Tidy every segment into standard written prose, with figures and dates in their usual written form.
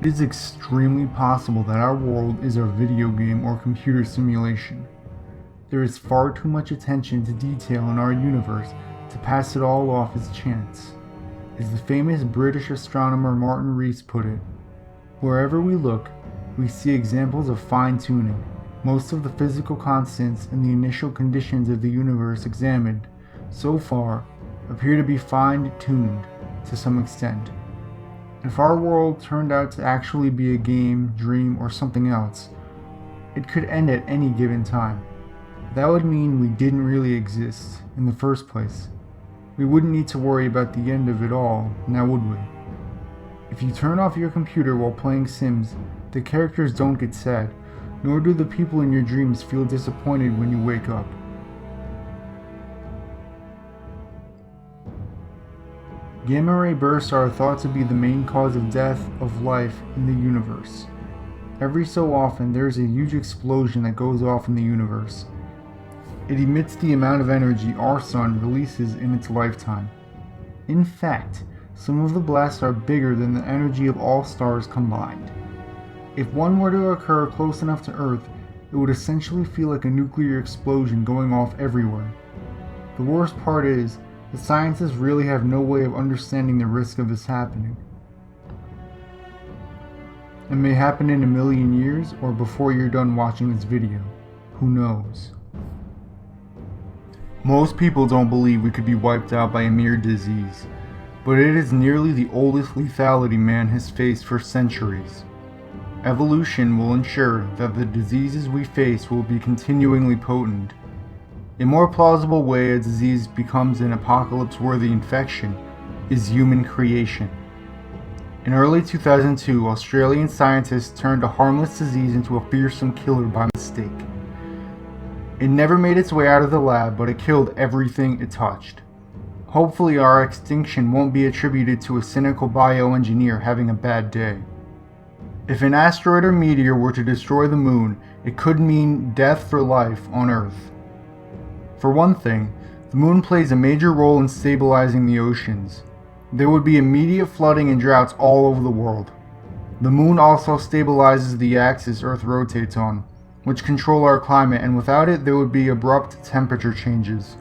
It is extremely possible that our world is a video game or computer simulation. There is far too much attention to detail in our universe to pass it all off as chance. As the famous British astronomer Martin Rees put it, wherever we look, we see examples of fine-tuning. Most of the physical constants and the initial conditions of the universe examined, so far, appear to be fine-tuned to some extent. If our world turned out to actually be a game, dream, or something else, it could end at any given time. That would mean we didn't really exist in the first place. We wouldn't need to worry about the end of it all, now would we? If you turn off your computer while playing Sims, the characters don't get sad, nor do the people in your dreams feel disappointed when you wake up. Gamma ray bursts are thought to be the main cause of death of life in the universe. Every so often, there is a huge explosion that goes off in the universe. It emits the amount of energy our sun releases in its lifetime. In fact, some of the blasts are bigger than the energy of all stars combined. If one were to occur close enough to Earth, it would essentially feel like a nuclear explosion going off everywhere. The worst part is, the scientists really have no way of understanding the risk of this happening. It may happen in a million years or before you're done watching this video. Who knows? Most people don't believe we could be wiped out by a mere disease, but it is nearly the oldest lethality man has faced for centuries. Evolution will ensure that the diseases we face will be continually potent. A more plausible way a disease becomes an apocalypse-worthy infection is human creation. In early 2002, Australian scientists turned a harmless disease into a fearsome killer by mistake. It never made its way out of the lab, but it killed everything it touched. Hopefully our extinction won't be attributed to a cynical bioengineer having a bad day. If an asteroid or meteor were to destroy the moon, it could mean death for life on Earth. For one thing, the moon plays a major role in stabilizing the oceans. There would be immediate flooding and droughts all over the world. The moon also stabilizes the axis Earth rotates on, which control our climate, and without it there would be abrupt temperature changes.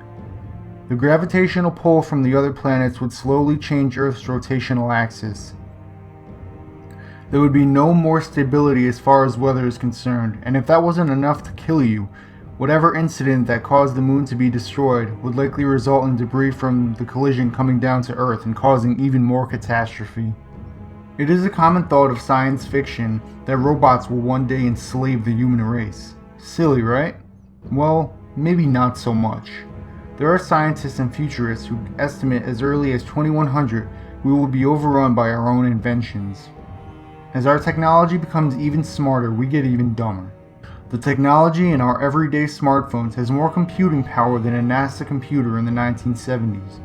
The gravitational pull from the other planets would slowly change Earth's rotational axis. There would be no more stability as far as weather is concerned, and if that wasn't enough to kill you, whatever incident that caused the moon to be destroyed would likely result in debris from the collision coming down to Earth and causing even more catastrophe. It is a common thought of science fiction that robots will one day enslave the human race. Silly, right? Well, maybe not so much. There are scientists and futurists who estimate as early as 2100 we will be overrun by our own inventions. As our technology becomes even smarter, we get even dumber. The technology in our everyday smartphones has more computing power than a NASA computer in the 1970s.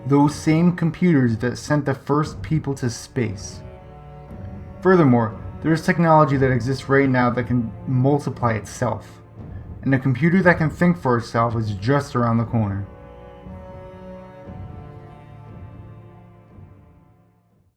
Those same computers that sent the first people to space. Furthermore, there is technology that exists right now that can multiply itself, and a computer that can think for itself is just around the corner.